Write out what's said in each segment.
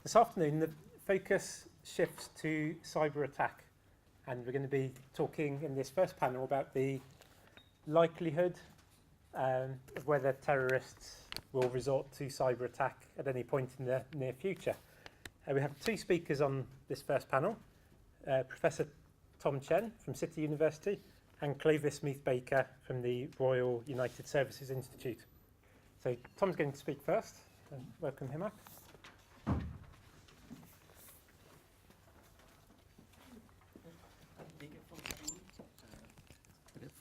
This afternoon, the focus shifts to cyber attack, and we're going to be talking in this first panel about the likelihood of whether terrorists will resort to cyber attack at any point in the near future. We have two speakers on this first panel, Professor Tom Chen from City University and Clovis Meath-Baker from the Royal United Services Institute. So Tom's going to speak first, and welcome him up.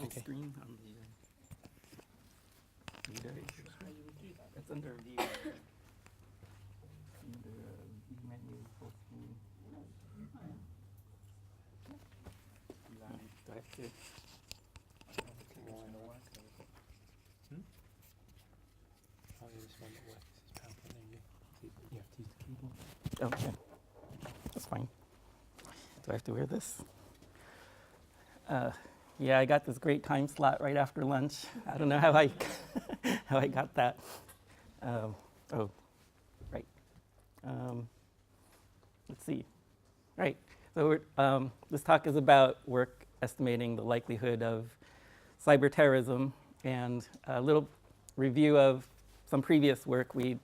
Okay. Screen on the reader. It's under view. Under view menu, full screen. Do I have to? Oh, this one that works. It's PowerPoint only. You have to use the keyboard. Okay, that's fine. Do I have to wear this? Yeah, I got this great time slot right after lunch. I don't know how I how I got that. Oh, right. Let's see. Right. So this talk is about work estimating the likelihood of cyberterrorism, and a little review of some previous work. We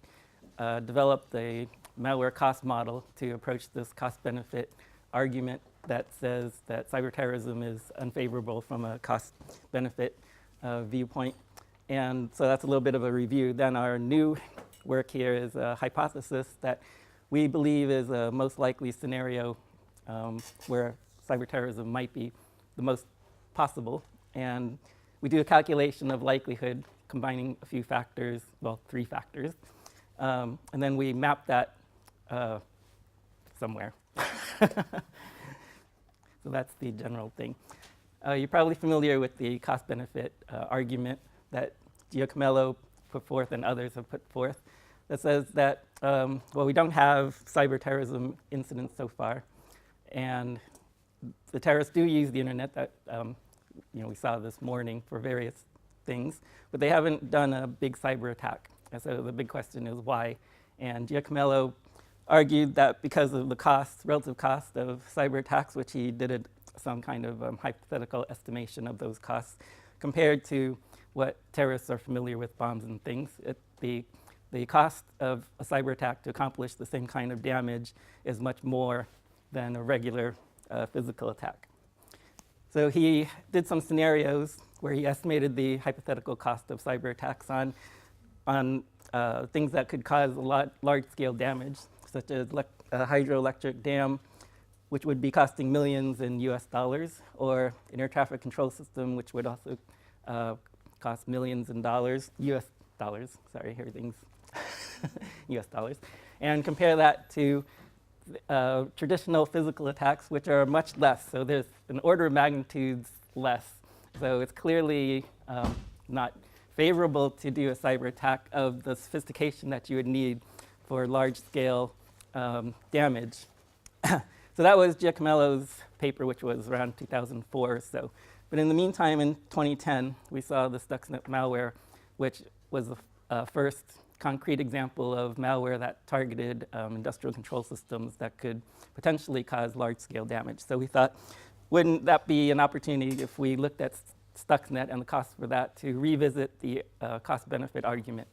developed a malware cost model to approach this cost-benefit argument that says that cyberterrorism is unfavorable from a cost-benefit viewpoint. And so that's a little bit of a review. Then our new work here is a hypothesis that we believe is a most likely scenario where cyberterrorism might be the most possible. And we do a calculation of likelihood combining a few factors, well, 3 factors. And then we map that somewhere. So that's the general thing. You're probably familiar with the cost-benefit argument that Giacomello put forth and others have put forth that says that, well, we don't have cyber-terrorism incidents so far, and the terrorists do use the internet that we saw this morning for various things, but they haven't done a big cyber attack. And so the big question is why? And Giacomello argued that because of the relative cost of cyber attacks, which he did some kind of hypothetical estimation of those costs, compared to what terrorists are familiar with, bombs and things, the cost of a cyber attack to accomplish the same kind of damage is much more than a regular physical attack. So he did some scenarios where he estimated the hypothetical cost of cyber attacks on things that could cause large-scale damage, such as a hydroelectric dam, which would be costing millions in US dollars, or an air traffic control system, which would also cost millions in US dollars, sorry, everything's US dollars, and compare that to traditional physical attacks, which are much less. So there's an order of magnitudes less. So it's clearly not favorable to do a cyber attack of the sophistication that you would need for large-scale damage. So that was Giacomello's paper, which was around 2004 or so. But in the meantime, in 2010, we saw the Stuxnet malware, which was the first concrete example of malware that targeted industrial control systems that could potentially cause large-scale damage. So we thought, wouldn't that be an opportunity if we looked at Stuxnet and the cost for that to revisit the cost-benefit argument?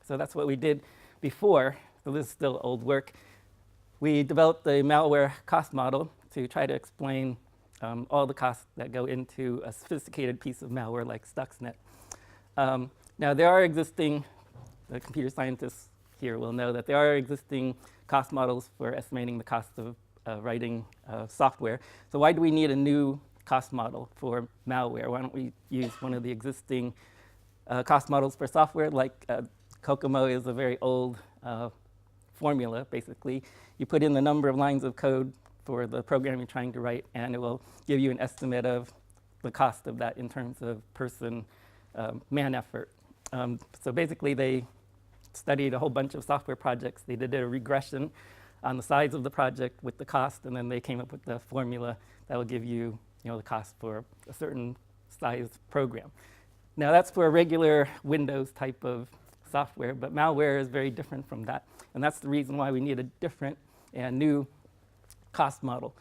So that's what we did before. So this is still old work. We developed a malware cost model to try to explain all the costs that go into a sophisticated piece of malware like Stuxnet. Now, there are existing, the computer scientists here will know that there are existing cost models for estimating the cost of writing software. So why do we need a new cost model for malware? Why don't we use one of the existing cost models for software? Like Kokomo is a very old formula, basically. You put in the number of lines of code for the program you're trying to write, and it will give you an estimate of the cost of that in terms of person man effort. So basically, they studied a whole bunch of software projects. They did a regression on the size of the project with the cost, and then they came up with the formula that will give you, the cost for a certain size program. Now, that's for a regular Windows type of software, but malware is very different from that. And that's the reason why we need a different and new cost model.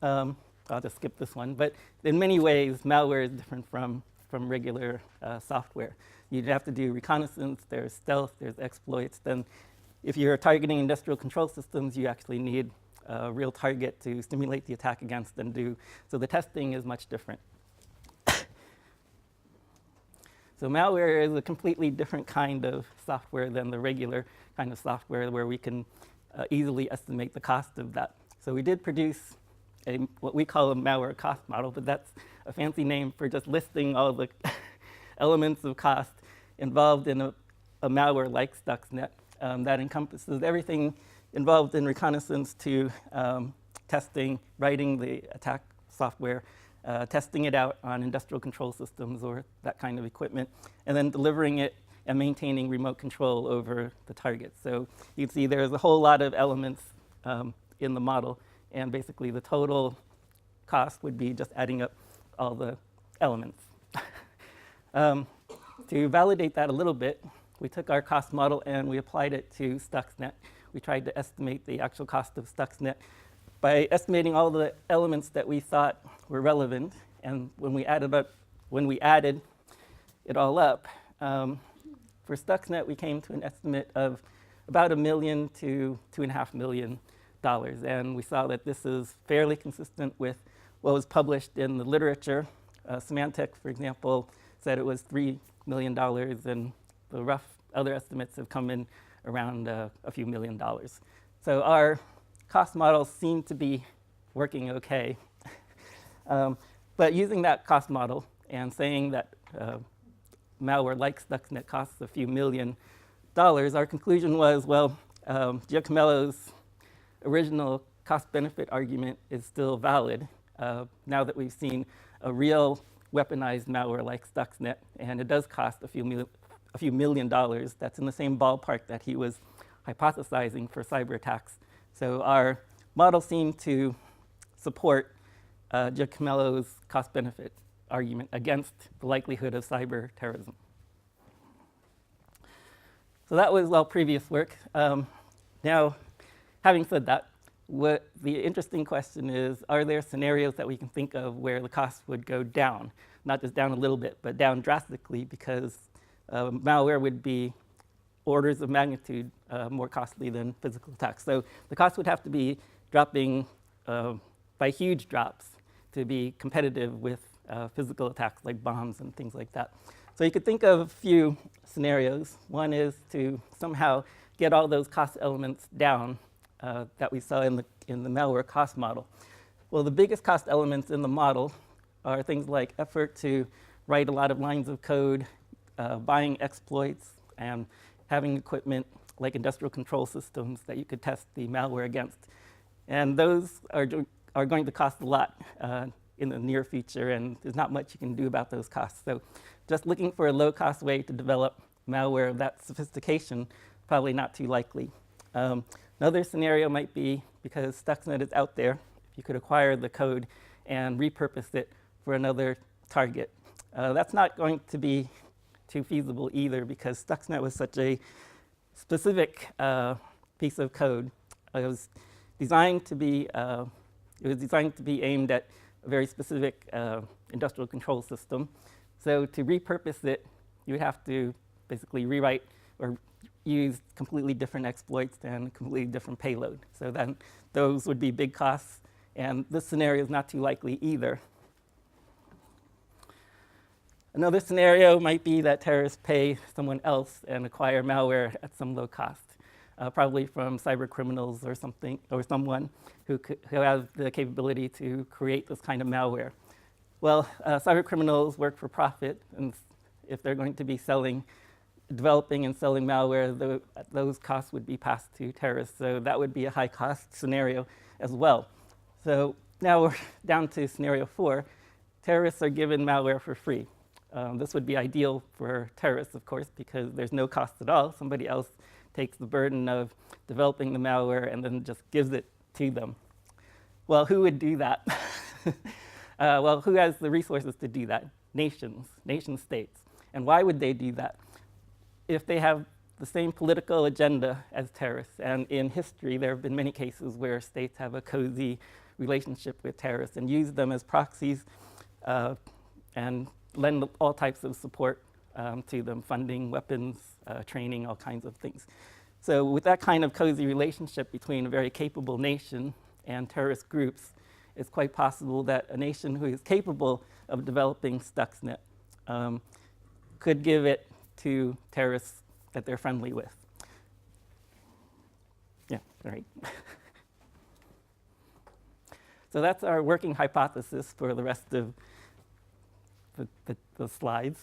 I'll just skip this one, but in many ways, malware is different from regular software. You'd have to do reconnaissance, there's stealth, there's exploits. Then if you're targeting industrial control systems, you actually need a real target to stimulate the attack against and do. So the testing is much different. So malware is a completely different kind of software than the regular kind of software where we can easily estimate the cost of that. So we did produce what we call a malware cost model, but that's a fancy name for just listing all the elements of cost involved in a malware like Stuxnet that encompasses everything involved in reconnaissance to testing, writing the attack software, testing it out on industrial control systems or that kind of equipment, and then delivering it and maintaining remote control over the target. So you can see there's a whole lot of elements in the model, and basically the total cost would be just adding up all the elements. To validate that a little bit, we took our cost model and we applied it to Stuxnet. We tried to estimate the actual cost of Stuxnet by estimating all the elements that we thought were relevant. And when we added it all up, for Stuxnet, we came to an estimate of about $1 million to $2.5 million. And we saw that this is fairly consistent with what was published in the literature. Symantec, for example, said it was $3 million, and the rough other estimates have come in around a few $1 million. So our cost models seem to be working okay. But using that cost model and saying that malware like Stuxnet costs a few $1 million, our conclusion was, well, Giacomello's original cost-benefit argument is still valid now that we've seen a real weaponized malware like Stuxnet, and it does cost a few $1 million. That's in the same ballpark that he was hypothesizing for cyber attacks. So our model seemed to support Giacomello's cost-benefit argument against the likelihood of cyber terrorism. So that was all previous work. Now, having said that, what the interesting question is, are there scenarios that we can think of where the cost would go down? Not just down a little bit, but down drastically, because malware would be orders of magnitude more costly than physical attacks. So the cost would have to be dropping by huge drops to be competitive with physical attacks like bombs and things like that. So you could think of a few scenarios. One is to somehow get all those cost elements down that we saw in the malware cost model. Well, the biggest cost elements in the model are things like effort to write a lot of lines of code, buying exploits, and having equipment like industrial control systems that you could test the malware against. And those are going to cost a lot in the near future, and there's not much you can do about those costs. So just looking for a low-cost way to develop malware of that sophistication, probably not too likely. Another scenario might be, because Stuxnet is out there, if you could acquire the code and repurpose it for another target. That's not going to be too feasible either, because Stuxnet was such a specific piece of code. It was designed to be aimed at a very specific industrial control system. So to repurpose it, you would have to basically rewrite or use completely different exploits and completely different payload. So then those would be big costs, and this scenario is not too likely either. Another scenario might be that terrorists pay someone else and acquire malware at some low cost, probably from cyber criminals or something, or someone who has the capability to create this kind of malware. Well, cyber criminals work for profit, and if they're going to be developing and selling malware, those costs would be passed to terrorists. So that would be a high cost scenario as well. So now we're down to scenario 4. Terrorists are given malware for free. This would be ideal for terrorists, of course, because there's no cost at all. Somebody else takes the burden of developing the malware and then just gives it to them. Well, who would do that? Well, who has the resources to do that? Nations, nation states. And why would they do that? If they have the same political agenda as terrorists. And in history, there have been many cases where states have a cozy relationship with terrorists and use them as proxies and lend all types of support to them, funding, weapons, training, all kinds of things. So with that kind of cozy relationship between a very capable nation and terrorist groups, it's quite possible that a nation who is capable of developing Stuxnet could give it to terrorists that they're friendly with. Yeah, right. So that's our working hypothesis for the rest of the slides.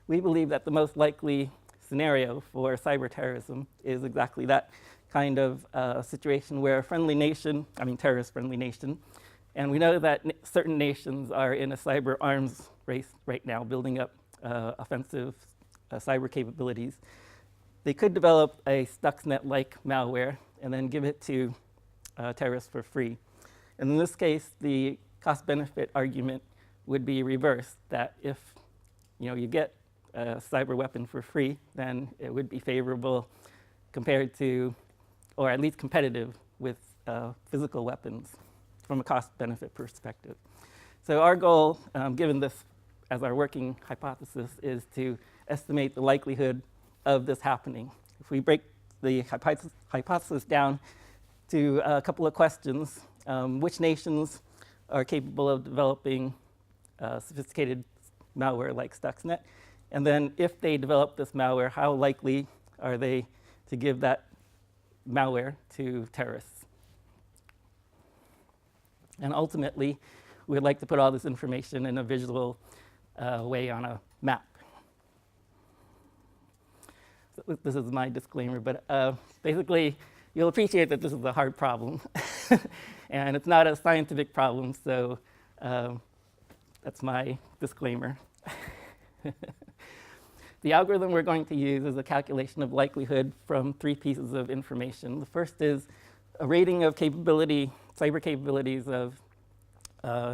We believe that the most likely scenario for cyberterrorism is exactly that kind of situation where a friendly nation, terrorist-friendly nation, and we know that certain nations are in a cyber arms race right now, building up offensive cyber capabilities. They could develop a Stuxnet-like malware and then give it to terrorists for free. And in this case, the cost-benefit argument would be reversed, that if you get a cyber weapon for free, then it would be favorable compared to, or at least competitive with physical weapons from a cost-benefit perspective. So our goal, given this as our working hypothesis, is to estimate the likelihood of this happening. If we break the hypothesis down to a couple of questions, which nations are capable of developing sophisticated malware like Stuxnet? And then if they develop this malware, how likely are they to give that malware to terrorists? And ultimately, we'd like to put all this information in a visual way on a map. So this is my disclaimer, but basically, you'll appreciate that this is a hard problem. And it's not a scientific problem, so that's my disclaimer. The algorithm we're going to use is a calculation of likelihood from 3 pieces of information. The first is a rating of capability, cyber capabilities of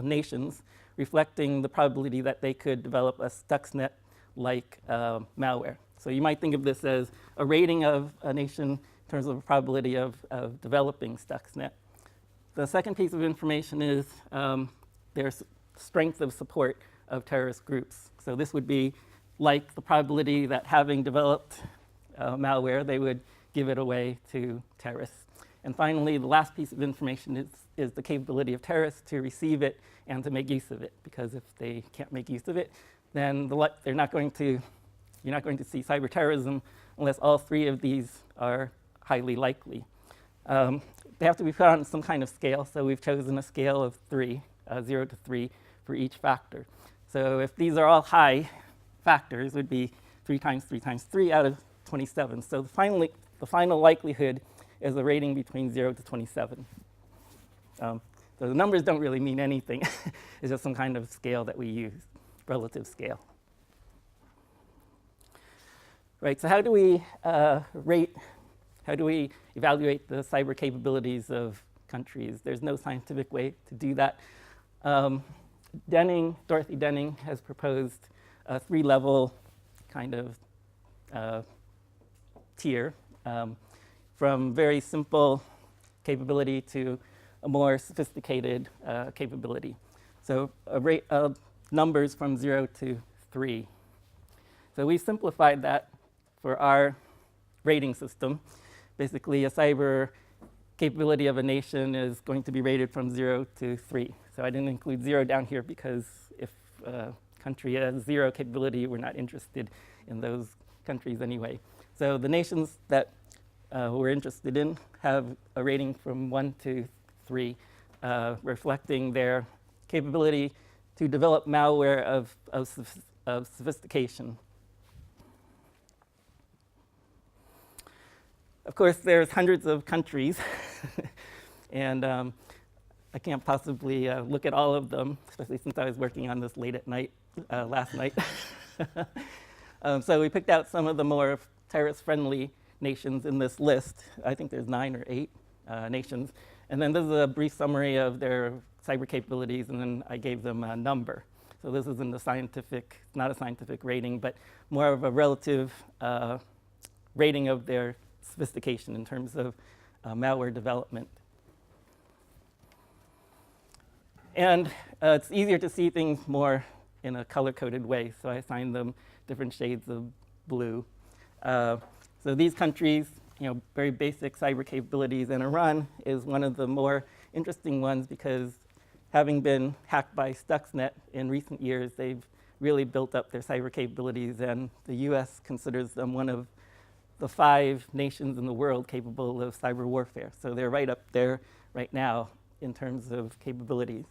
nations, reflecting the probability that they could develop a Stuxnet-like malware. So you might think of this as a rating of a nation in terms of the probability of developing Stuxnet. The second piece of information is their strength of support of terrorist groups. So this would be like the probability that having developed malware, they would give it away to terrorists. And finally, the last piece of information is the capability of terrorists to receive it and to make use of it. Because if they can't make use of it, then you're not going to see cyberterrorism unless all 3 of these are highly likely. They have to be put on some kind of scale, so we've chosen a scale of 3, 0 to 3, for each factor. So if these are all high factors, it would be 3 times 3 times 3 out of 27. So the final likelihood is a rating between 0 to 27. So the numbers don't really mean anything. It's just some kind of scale that we use, relative scale. Right, so how do we evaluate the cyber capabilities of countries? There's no scientific way to do that. Dorothy Denning has proposed a 3-level kind of tier from very simple capability to a more sophisticated capability. So a rate of numbers from 0 to 3. So we simplified that for our rating system. Basically, a cyber capability of a nation is going to be rated from 0 to 3. So I didn't include 0 down here because if a country has 0 capability, we're not interested in those countries anyway. So the nations that we're interested in have a rating from 1 to 3, reflecting their capability to develop malware of sophistication. Of course, there's hundreds of countries, and I can't possibly look at all of them, especially since I was working on this late at night, last night. So we picked out some of the more terrorist-friendly nations in this list. I think there's 9 or 8 nations. And then this is a brief summary of their cyber capabilities, and then I gave them a number. So this isn't not a scientific rating, but more of a relative rating of their sophistication in terms of malware development. And it's easier to see things more in a color-coded way, so I assigned them different shades of blue. So these countries, very basic cyber capabilities, and Iran is one of the more interesting ones because having been hacked by Stuxnet in recent years, they've really built up their cyber capabilities, and the US considers them one of the 5 nations in the world capable of cyber warfare. So they're right up there right now in terms of capabilities.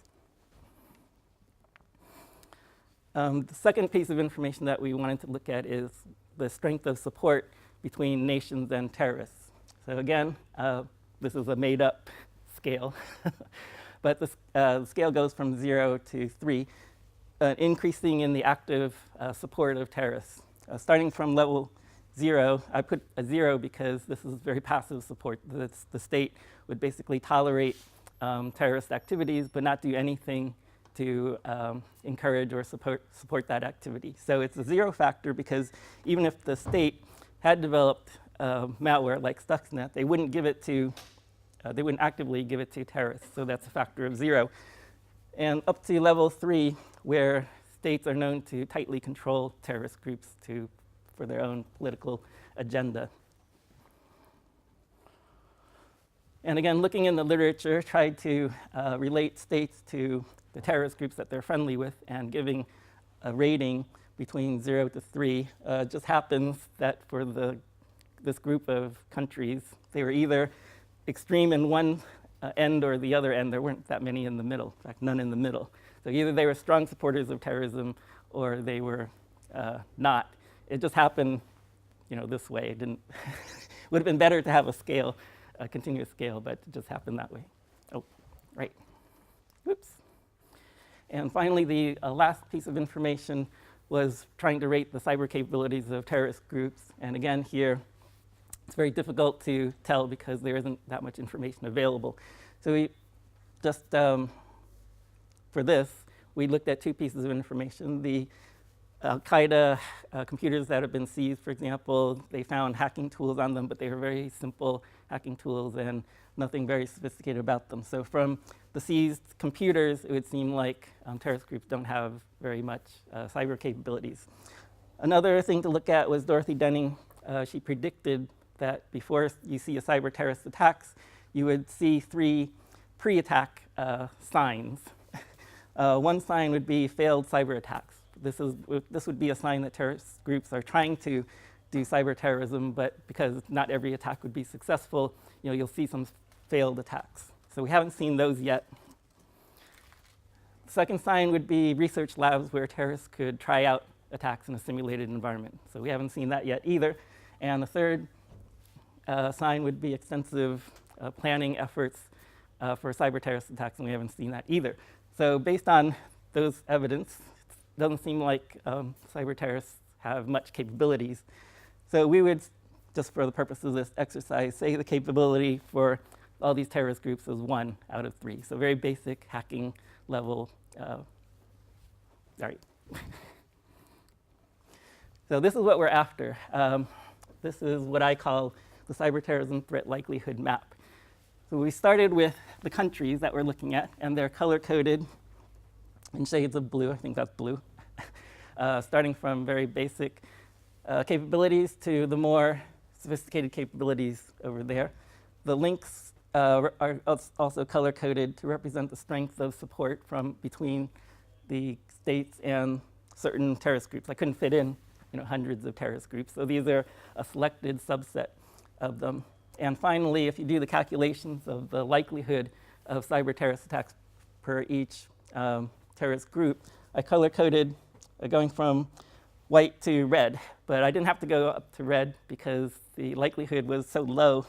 The second piece of information that we wanted to look at is the strength of support between nations and terrorists. So again, this is a made-up scale, but the scale goes from 0 to 3, increasing in the active support of terrorists. Starting from level 0, I put a 0 because this is very passive support. The state would basically tolerate terrorist activities, but not do anything to encourage or support that activity. So it's a 0 factor because even if the state had developed malware like Stuxnet, they wouldn't actively give it to terrorists. So that's a factor of 0. And up to level 3, where states are known to tightly control terrorist groups for their own political agenda. And again, looking in the literature, tried to relate states to the terrorist groups that they're friendly with and giving a rating between 0 to 3. It just happens that for this group of countries, they were either extreme in one end or the other end. There weren't that many in the middle, in fact, none in the middle. So either they were strong supporters of terrorism or they were not. It just happened, this way. It didn't would have been better to have a scale, a continuous scale, but it just happened that way. Oh, right. Oops. And finally, the last piece of information was trying to rate the cyber capabilities of terrorist groups. And again, here, it's very difficult to tell because there isn't that much information available. So we just, for this, we looked at 2 pieces of information. The Al-Qaeda computers that have been seized, for example, they found hacking tools on them, but they were very simple hacking tools and nothing very sophisticated about them. So from the seized computers, it would seem like terrorist groups don't have very much cyber capabilities. Another thing to look at was Dorothy Denning. She predicted that before you see a cyber terrorist attacks, you would see 3 pre-attack signs. One sign would be failed cyber attacks. This would be a sign that terrorist groups are trying to do cyber terrorism, but because not every attack would be successful, you'll see some failed attacks. So we haven't seen those yet. The second sign would be research labs where terrorists could try out attacks in a simulated environment. So we haven't seen that yet either. And the third sign would be extensive planning efforts for cyber terrorist attacks, and we haven't seen that either. So based on those evidence, it doesn't seem like cyber terrorists have much capabilities. So we would, just for the purpose of this exercise, say the capability for all these terrorist groups is 1 out of 3. So very basic hacking level. Sorry. So this is what we're after. This is what I call the cyberterrorism threat likelihood map. So we started with the countries that we're looking at, and they're color-coded in shades of blue. I think that's blue. Starting from very basic capabilities to the more sophisticated capabilities over there. The links are also color-coded to represent the strength of support between the states and certain terrorist groups. I couldn't fit in hundreds of terrorist groups, so these are a selected subset of them. And finally, if you do the calculations of the likelihood of cyber terrorist attacks per each terrorist group, I color-coded going from white to red, but I didn't have to go up to red because the likelihood was so low.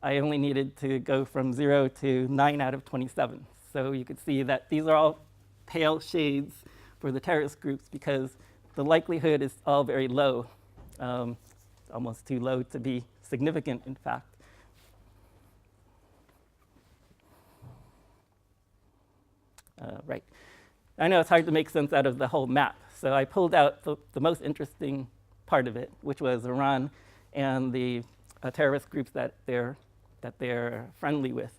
I only needed to go from 0 to 9 out of 27. So you could see that these are all pale shades for the terrorist groups because the likelihood is all very low, almost too low to be significant, in fact. Right. I know it's hard to make sense out of the whole map, so I pulled out the most interesting part of it, which was Iran and the terrorist groups that they're friendly with.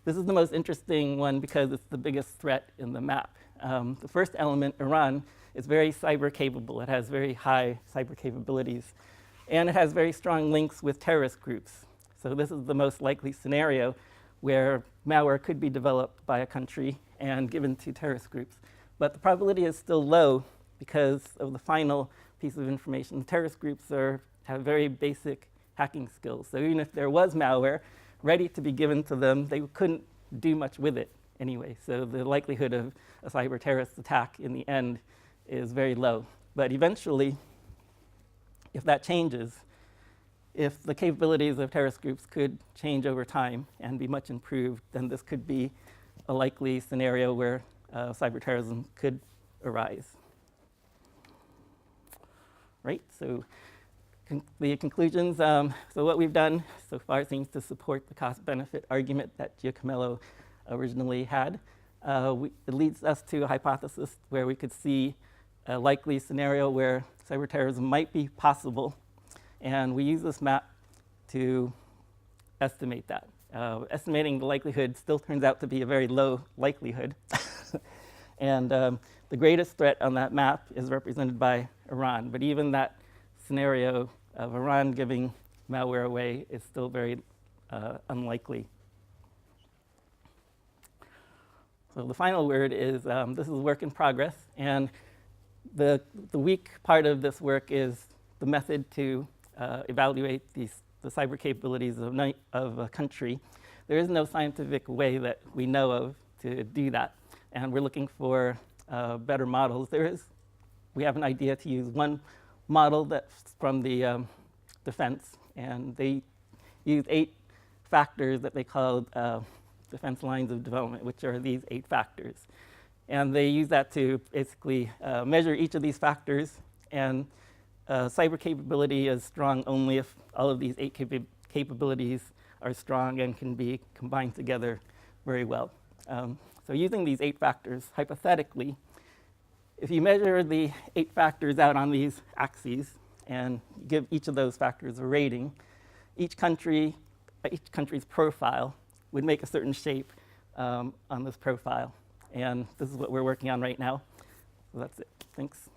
This is the most interesting one because it's the biggest threat in the map. The first element, Iran, is very cyber capable. It has very high cyber capabilities, and it has very strong links with terrorist groups. So this is the most likely scenario where malware could be developed by a country and given to terrorist groups. But the probability is still low because of the final piece of information. The terrorist groups have very basic hacking skills. So even if there was malware ready to be given to them, they couldn't do much with it anyway. So the likelihood of a cyber terrorist attack in the end is very low. But eventually, if that changes, if the capabilities of terrorist groups could change over time and be much improved, then this could be a likely scenario where cyberterrorism could arise. Right, so the conclusions. So what we've done so far seems to support the cost-benefit argument that Giacomello originally had. It leads us to a hypothesis where we could see a likely scenario where cyberterrorism might be possible, and we use this map to estimate that. Estimating the likelihood still turns out to be a very low likelihood. And the greatest threat on that map is represented by Iran, but even that scenario of Iran giving malware away is still very unlikely. So the final word is this is work in progress, and the weak part of this work is the method to evaluate the cyber capabilities of a country. There is no scientific way that we know of to do that, and we're looking for better models. We have an idea to use one model that's from the defense, and they use 8 factors that they call defense lines of development, which are these 8 factors. And they use that to basically measure each of these factors, and cyber capability is strong only if all of these 8 capabilities are strong and can be combined together very well. So using these 8 factors, hypothetically, if you measure the 8 factors out on these axes and give each of those factors a rating, each country's profile would make a certain shape on this profile. And this is what we're working on right now. So that's it. Thanks.